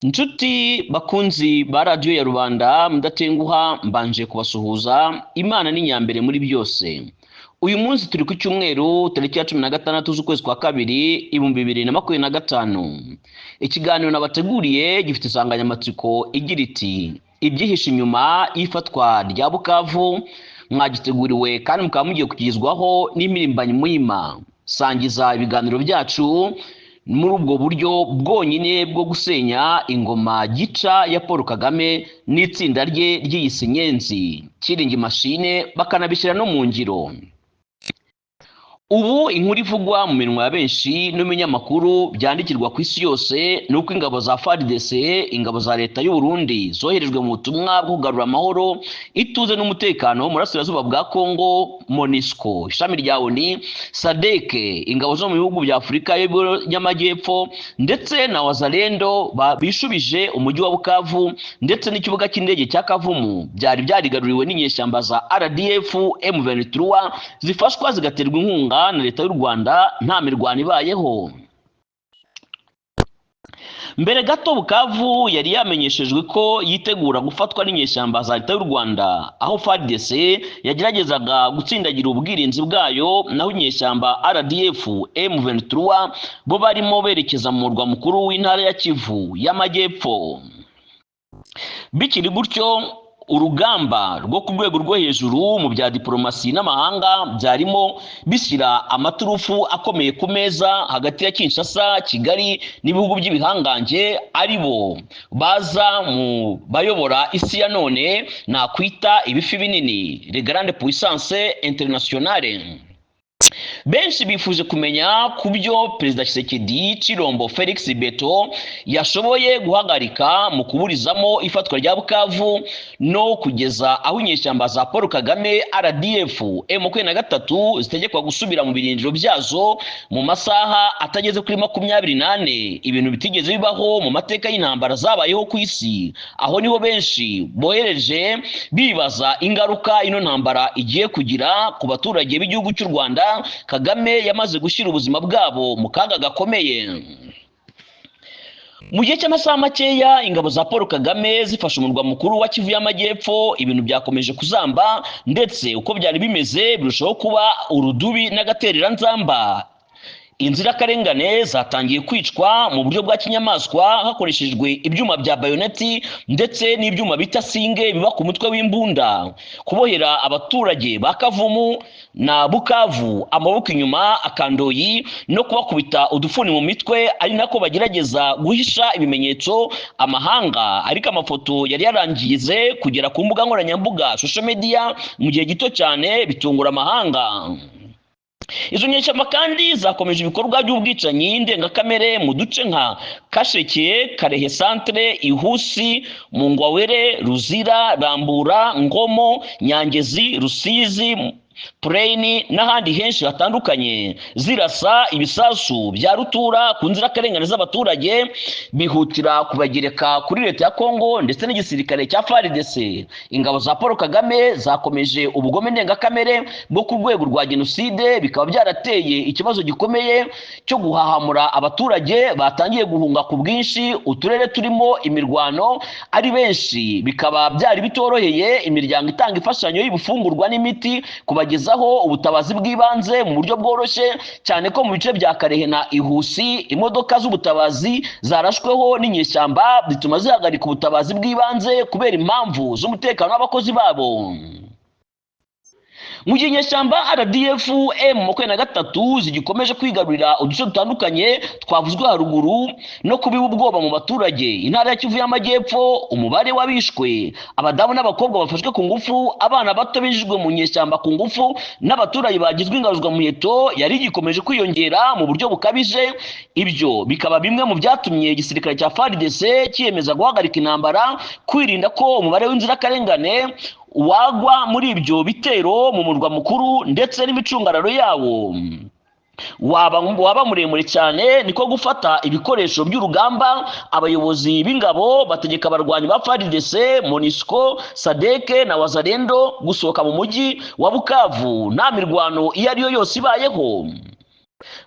Inshuti bakunzi ba radiyo ya rubanda mudatenguha mbanje kubasuhuza. Imana ni nyambere muri byose. Uyu munsi turi ku cyumweru tariki ya 16 z'ukwezi kwa kabiri 2025. Ikiganiro nabateguriye gifite insanganyamatsiko igira iti ibyihishe inyuma y'ifatwa rya Bukavu. Mwagiteguriwe kandi mukaba mugiye kugizwaho n'imirimbanyi muhima. Sangiza ibiganiro byacu muri ubwo buryo bwonyine bwo gusenya ingoma gica ya Paul Kagame n'itsinda rye ry'iyisinyenzi Kiringi mashine bakanabishyira no mu ngiro. Ubu inkuru ivugwa mu minwa ya benshi n'umunyamakuru byandikirwa ku isi yose nuko ingabo za FARDC, ingabo za leta y'u Burundi zoherejwe mu butumwa bwo kugarura amahoro, ituze n'umutekano mu burasirazuba bwa Kongo, MONUSCO ishami rya ONU, SADC ingabo zo mu bihugu bya Afurika y'Amajyepfo ndetse na Wazalendo bishubije umujyi wa Bukavu ndetse n'ikibuga cy'indege cya Kavumu byari byarigaruriwe n'inyeshyamba za RDF M23 zifashwa zigaterwa inkunga na leta y'u Rwanda nta mirwano ibayeho. Mbere gato Bukavu yari yamenyeshejwe ko yitegura gufatwa n'inyeshyamba za leta y'u Rwanda, aho FARDC yageragezaga gutsindagira ubwirinzi bwayo, naho inyeshyamba RDF M23 bo barimo berekeza mu murwa mukuru w'intara ya Kivu y'Amajyepfo. Bikiri gutyo urugamba rwo ku rwego rwo hejuru mu bya diplomasi n'amahanga byarimo bishyira amaturufu akomeye ku meza hagati ya Kinshasa, Kigali n'ibihugu by'ibihangange ari bo baza mu bayobora isi ya none nakwita ibifi binini, les grandes puissances internationales. Benshi bifuje kumenya ku byo Perezida Tshisekedi Chilombo Felix Beto yashoboye guhagarika mu kuburizamo ifatwa rya Bukavu no kugeza aho inyeshyamba za Paul Kagame RDF M23 zitegekwa gusubira mu birindiro byazo mu masaha atageze kuri 28, ibintu bitigeze bibaho mu mateka y'intambara zabayeho ku isi. Aho niho benshi bohereje bibaza ingaruka ino ntambara igiye kugira ku baturage b'igihugu cy'u Rwanda Kagame yamaze gushyira ubuzima bwabo mu kaga gakomeye. Mu gihe cy'amasaha makeya ingabo za Paul Kagame zifashe umurwa mukuru wa Kivu y'Amajyepfo, ibintu byakomeje kuzamba ndetse uko byari bimeze birushaho kuba urudubi n'agaterera nzamba. Inzirakarengane zatangiye kwicwa mu buryo bwa kinyamaswa hakoreshejwe ibyuma bya bayoneti ndetse n'ibyuma bita singe biba ku mutwe w'imbunda, kubohera abaturage ba Kavumu na Bukavu amaboko inyuma akandoyi no kubakubita udufuni mu mitwe, ari nako bagerageza guhisha ibimenyetso amahanga. Ariko amafoto yari yarangize kugera ku mbuga nkoranyambuga social media mu gihe gito cyane bitungura amahanga. Izo nyeshyamba kandi zakomeje ibikorwa by'ubwicanyi ndengakamere mu duce nka Kasheke, Karehe Centre, Ihusi, Mungwawere, Ruzira, Rambura, Ngomo, Nyangezi, Rusizi, Plain n'ahandi henshi hatandukanye, zirasa ibisasu bya rutura ku nzirakarengane z'abaturage, bihutira kubagereka kuri leta ya Kongo ndetse n'igisirikare cya FARDC. Ingabo za Paul Kagame zakomeje ubugome ndengakamere bwo ku rwego rwa genocide, bikaba byarateye ikibazo gikomeye cyo guhahamura abaturage batangiye guhunga ku bwinshi uturere turimo imirwano ari benshi. Bikaba byari bitoroheye imiryango itanga imfashanyo y'ibifungurwa n'imiti kubagezaho ubutabazi bw'ibanze mu buryo bworoshye, cyane ko mu bice bya Karehe na Ihusi imodoka z'ubutabazi zarashweho n'inyeshyamba bituma zihagarika ubutabazi bw'ibanze kubera impamvu z'umutekano w'abakozi babo. Mu gihe inyeshyamba RDF M23 zigikomeje kwigarurira uduce dutandukanye twavuzwe haruguru no kubiba ubwoba mu baturage, intara ya Kivu y'Amajyepfo umubare w'abishwe, abadamu n'abakobwa bafashwe ku ngufu, abana bato bijijwe mu nyeshyamba ku ngufu n'abaturage bagizwe ingaruzwa muheto yari gikomeje kwiyongera mu buryo bukabije. Ibyo bikaba bimwe mu byatumye igisirikare cya FARDC cyiyemeza guhagarika intambara, kwirinda ko umubare w'inzirakarengane wagwa muri ibyo bitero mu murwa mukuru ndetse n'imicungararo yawo waba muremure cyane. Niko gufata ibikoresho by'urugamba, abayobozi b'ingabo bategeka abarwanyi ba FARDC, MONUSCO, SADC na Wazalendo gusohoka mu mujyi wa Bukavu nta mirwano iyo ari yo yose ibayeho.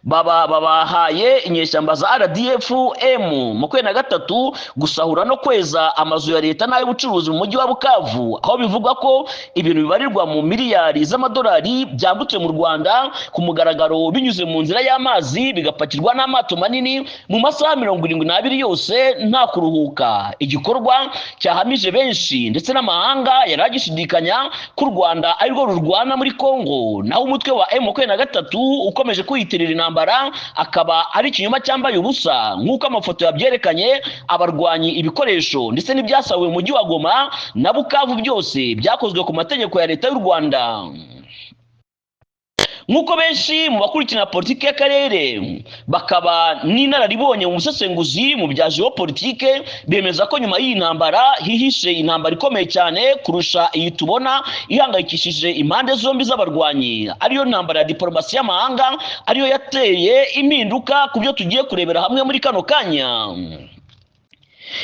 babahaye inyeshyamba za RDF-M makumyabiri na gatatu gusahura no kweza amazu ya leta n'ay'ubucuruzi mu mujyi wa Bukavu, aho bivugwa ko ibintu bibarirwa mu miliyari z'amadolari byambutse mu Rwanda ku mugaragaro binyuze mu nzira y'amazi bigapakirwa n'amato manini mu masaha 72 yose nta kuruhuka, igikorwa cyahamije benshi ndetse n'amahanga yaragishidikanya ko u Rwanda ari rwo rurwana muri Kongo, naho umutwe wa M23 ukomeje kwiyitirira intambara akaba ari ikinyoma cyambaye ubusa nk'uko amafoto yabyerekanye. Abarwanyi, ibikoresho ndetse n'ibyasahuwe mu mujyi wa Goma na Bukavu byose byakozwe ku mategeko ya leta y'u Rwanda. Nk'uko benshi mu bakurikirana politiki y'akarere bakaba n'inararibonye mu busesenguzi mu bya geopolitike bemeza ko nyuma y'iyi ntambara hihishe intambara ikomeye cyane kurusha iyi tubona ihangayikishije impande zombi z'abarwanyi, ariyo ntambara ya diplomasi y'amahanga, ariyo yateye impinduka ku byo tugiye kurebera hamwe muri kano kanya.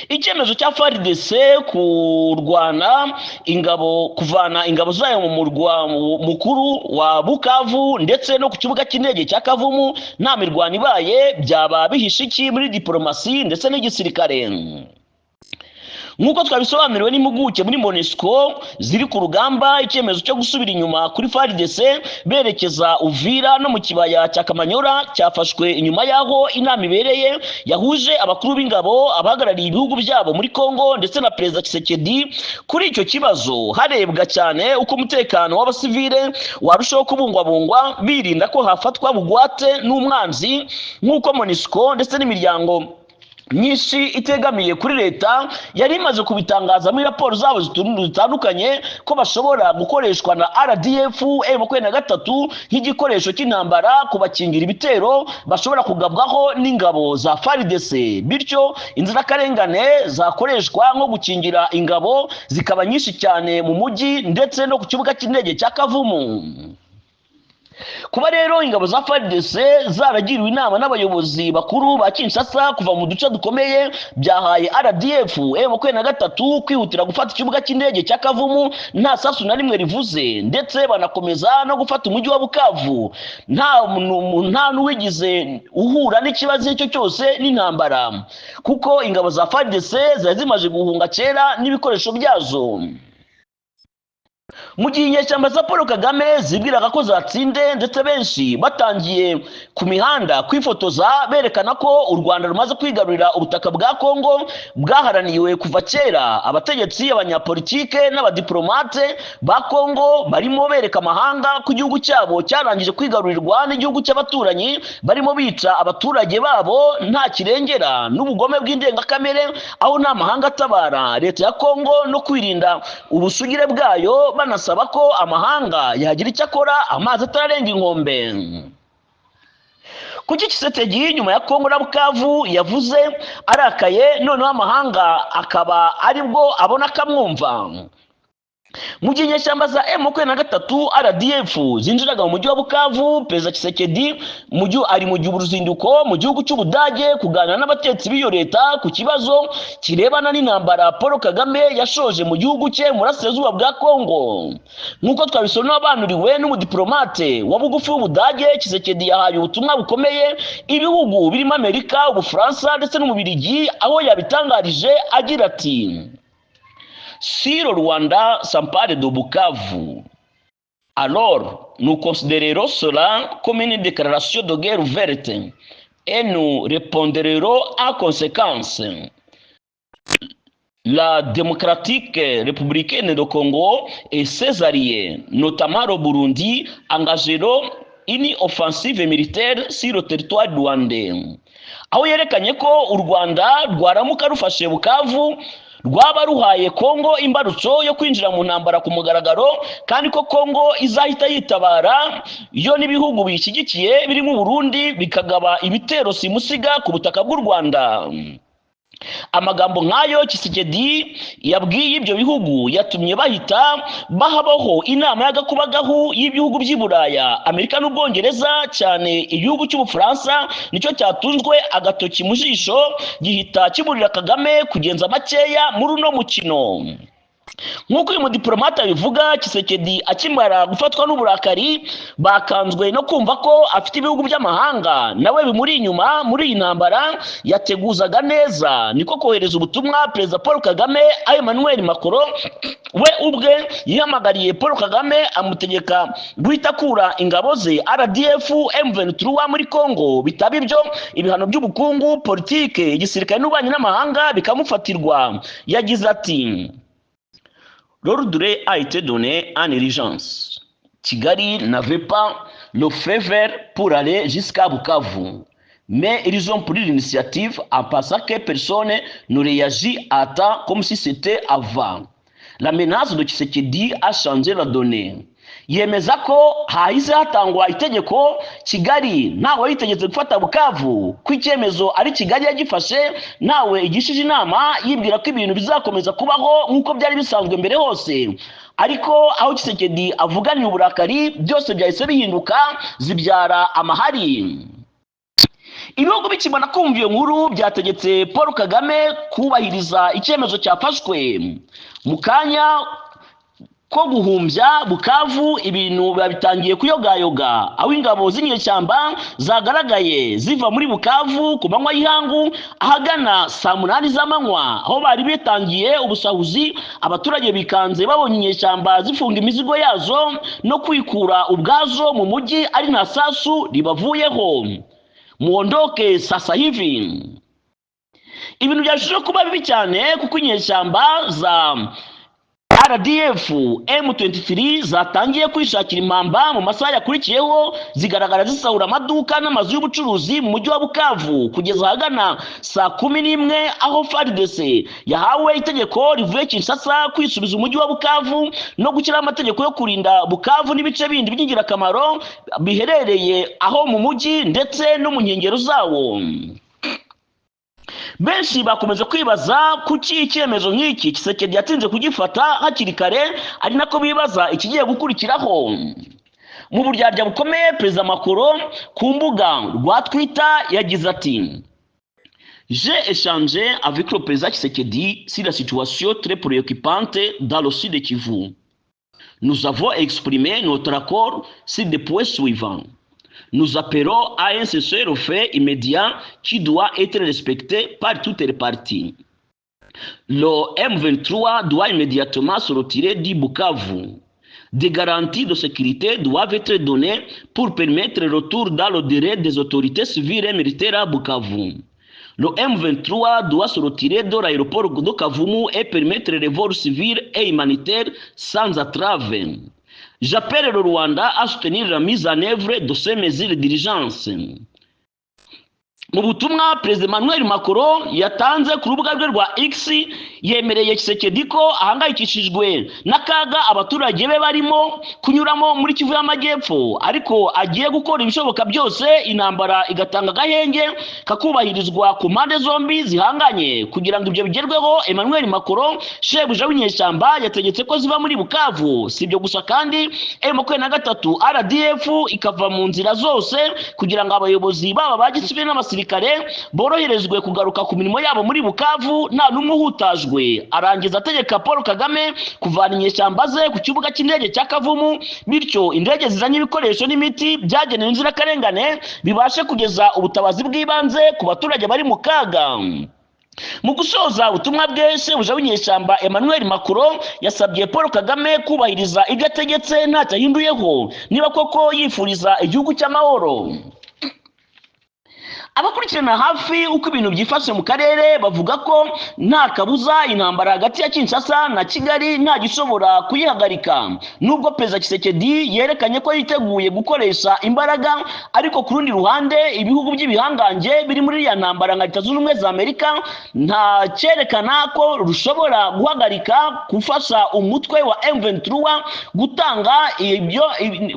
Icyemezo cya FARDC kurwana kuvana ingabo zayo mu murwa mukuru wa Bukavu ndetse no ku kibuga cy'indege cya Kavumu nta mirwano ibaye byaba bihishe iki muri diplomasi ndetse n'igisirikare? Nk'uko twabisobanuriwe n'impuguke muri MONUSCO ziri ku rugamba, icyemezo cyo gusubira inyuma kuri FARDC berekeza Uvira no mu kibaya cya Kamanyora cyafashwe inyuma y'aho inama ibereye yahuje abakuru b'ingabo, abahagarariye ibihugu byabo muri Kongo ndetse na Perezida Tshisekedi. Kuri icyo kibazo harebwa cyane uko umutekano w'abasivile warushaho kubungwabungwa birinda ko hafatwa bugwate n'umwanzi, nk'uko MONUSCO ndetse n'imiryango nyinshi itegamiye kuri leta yari imaze kubitangaza muri raporo zabo zitandukanye ko bashobora gukoreshwa na RDF-M23 nk'igikoresho cy'intambara kubakingira ibitero bashobora kugabwaho n'ingabo za FARDC, bityo inzirakarengane zakoreshwa nko gukingira ingabo zikaba nyinshi cyane mu mujyi ndetse no ku kibuga cy'indege cya Kavumu. Kuba rero ingabo za FARDC zaragiriwe inama n'abayobozi bakuru ba Kinshasa kuva mu duce dukomeye byahaye RDF-M23 kwihutira gufata ikibuga cy'indege cya Kavumu nta sasu na rimwe rivuze, ndetse banakomeza no gufata umujyi wa Bukavu nta n'uwigize uhura n'ikibazo icyo cyose n'intambara, kuko ingabo za FARDC zari zimaze guhunga kera n'ibikoresho byazo. Mu gihe inyeshyamba za Paul Kagame zibwiraga ko zatsinde ndetse benshi batangiye ku mihanda kwifotoza berekana ko u Rwanda rumaze kwigarurira ubutaka bwa Kongo bwaharaniwe kuva kera, abategetsi, abanyapolitike n'abadiplomate ba Kongo barimo bereka amahanga ko igihugu cyabo cyarangije kwigarurirwa n'igihugu cy'abaturanyi, barimo bica abaturage babo nta kirengera n'ubugome bw'indengakamere, aho nta mahanga atabara leta ya Kongo no kwirinda ubusugire bwayo, banasaba ko amahanga yagira icyo akora amazi atararenga inkombe. Kuki Tshisekedi nyuma ya Kongo na Bukavu yavuze arakaye, noneho amahanga akaba aribwo abona akamwumva? Mu gihe inyeshyamba za M23 RDF zinjiraga mu mujyi wa Bukavu, Perezida Tshisekedi ari mu gihe uruzinduko mu gihugu cy'Ubudage kuganira n'abatetsi b'iyo leta ku kibazo kirebana n'intambara Paul Kagame yashoje mu gihugu cye mu burasirazuba bwa Kongo. Nk'uko twabisobanuriwe n'umudiplomate wa bugufi w'Ubudage, Tshisekedi yahaye ubutumwa bukomeye ibihugu birimo Amerika, Ubufaransa ndetse n'Ububiligi, aho yabitangarije agira ati: Si le Rwanda s'empare de Bukavu, alors nous considérerons cela comme une déclaration de guerre ouverte et nous répondrons en conséquence. La démocratique républicaine de Congo et ses alliés, notamment le Burundi, engageront une offensive militaire sur le territoire rwandais. Aho yerekanye ko u Rwanda rwaramuka rufashe Bukavu rwaba ruhaye Kongo imbarutso yo kwinjira mu ntambara ku mugaragaro, kandi ko Kongo izahita yitabara yo n'ibihugu bishyigikiye birimo Burundi bikagaba ibitero simusiga ku butaka bw'u Rwanda. Amagambo nk'ayo Tshisekedi yabwiye ibyo bihugu yatumye bahita bahabaho inama y'agakubagahu y'ibihugu by'i Buraya, Amerika n'Ubwongereza, cyane igihugu cy'Ubufaransa nicyo cyatunzwe agatoki mu jisho gihita kiburira Kagame kugenza makeya muri uno mukino. nk'uko uyu mudiplomate abivuga, Tshisekedi akimara gufatwa n'uburakari bakanzwe no kumva ko afite ibihugu by'amahanga nawe bimuri inyuma muri iyi ntambara, yateguzaga neza niko kohereza ubutumwa Perezida Paul Kagame aho Emmanuel Macron we ubwe yihamagariye Paul Kagame amutegeka guhita akura ingabo ze RDF M23 muri Congo, bitaba ibyo ibihano by'ubukungu, politike, igisirikare n'ububanyi n'amahanga bikamufatirwa. Yagize ati: l'ordre a été donné en urgence. Kigali n'avait pas le feu vert pour aller jusqu'à Bukavu. Mais ils ont pris l'initiative en pensant que personne ne réagit à temps comme si c'était avant. La menace de Tshisekedi a changé la donnée. Yemeza ko hahise hatangwa itegeko Kigali ntawe yitegetse gufata Bukavu, ko icyemezo ari Kigali yagifashe nawe igishije inama yibwira ko ibintu bizakomeza kubaho nk'uko byari bisanzwe mbere hose. Ariko aho Tshisekedi avuganye uburakari byose byahise bihinduka, zibyara amahari. Ibihugu bikibona kumva iyo nkuru byategetse Paul Kagame kubahiriza icyemezo cyafashwe. Mu kanya ko guhumbya Bukavu ibintu bitangiye kuyogayoga, aho ingabo z'inyeshyamba zagaragaye ziva muri Bukavu ku manywa y'ihangu ahagana saa 8 z'amanywa, aho bari bitangiye ubusahuzi. Abaturage bikanze babonye inyeshyamba zifunga imizigo yazo no kwikura ubwazo mu mujyi ari nta sasu ribavuyeho. Muondoke sasa hivi. Ibintu byashije kuba bibi cyane kuko inyeshyamba za RDF M23 zatangiye kwishakira impamba mu masaha yakurikiyeho, zigaragara zisahura amaduka n'amazu y'ubucuruzi mu mujyi wa Bukavu kugeza ahagana saa 11, aho FARDC yahawe itegeko rivuye Kinshasa kwisubiza umujyi wa Bukavu no gushyiraho amategeko yo kurinda Bukavu n'ibice bindi by'ingirakamaro biherereye aho mu mujyi ndetse no mu nkengero zawo. Benshi bakomeje kwibaza kuki icyemezo nk'iki Tshisekedi yatinze kugifata hakiri kare, ari nako bibaza ikigiye gukurikiraho. Mu buryarya bukomeye, Perezida Macron ku mbuga rwa Twitter yagize ati: J'ai échangé avec le président Tshisekedi sur la situation très préoccupante dans le sud de Kivu. Nous avons exprimé notre accord sur des points suivants. Nous appelons à un cessez-le-feu immédiat qui doit être respecté par toutes les parties. Le M23 doit immédiatement se retirer du Bukavu. Des garanties de sécurité doivent être données pour permettre le retour dans le délai des autorités civiles et militaires à Bukavu. Le M23 doit se retirer de l'aéroport de Kavumu et permettre les vols civils et humanitaires sans entrave. J'appelle le Rwanda à soutenir la mise en œuvre de ces mesures d'urgence. Mu butumwa Perezida Emmanuel Macron yatanze ku rubuga rwe rwa X, yemereye Tshisekedi ko ahangayikishijwe n'akaga abaturage be barimo kunyuramo muri Kivu y'Amajyepfo, ariko agiye gukora ibishoboka byose intambara igatanga agahenge kakubahirizwa ku mpande zombi zihanganye. Kugira ngo ibyo bigerweho, Emmanuel Macron shebuja w'inyeshyamba yategetse ko ziva muri Bukavu. Si ibyo gusa kandi M23 RDF ikava mu nzira zose kugira ngo abayobozi baba bagisivile n'abasirikare boroherezwe kugaruka ku mirimo yabo muri Bukavu nta n'umwe uhutajwe. Arangiza ategeka Paul Kagame kuvana inyeshyamba ze ku kibuga cy'indege cya Kavumu, bityo indege zizanye ibikoresho n'imiti byagenewe inzirakarengane bibashe kugeza ubutabazi bw'ibanze ku baturage bari mu kaga. Mu gusoza ubutumwa bwe, shebuja w'inyeshyamba Emmanuel Macron yasabye Paul Kagame kubahiriza ibyo ategetse ntacyo ahinduyeho, niba koko yifuriza igihugu cy'amahoro. Abakurikirana hafi uko ibintu byifashe mu karere bavuga ko nta kabuza intambara hagati ya Kinshasa na Kigali nta gishobora kuyihagarika. Nubwo Perezida Tshisekedi yerekanye ko yiteguye gukoresha imbaraga, ariko ku rundi ruhande ibihugu by'ibihangange biri muri ya ntambara nka Leta Zunze Ubumwe za Amerika nta cyerekana ko rushobora guhagarika gufasha umutwe wa M23 gutanga ibyo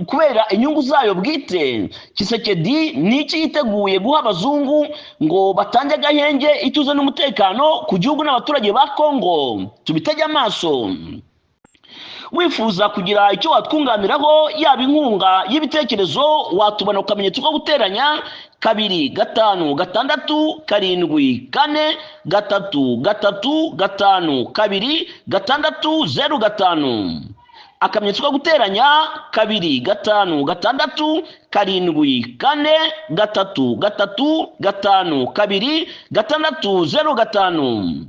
kubera inyungu zayo bwite. Tshisekedi niki yiteguye guha abazungu ngo batange agahenge, ituze n'umutekano ku gihugu n'abaturage ba Kongo? Tubitege amaso. wifuza kugira icyo watwunganiraho yaba inkunga y'ibitekerezo watubona ku kamenyetso ko guteranya 256 akamenyetso ko guteranya 256 736 2 605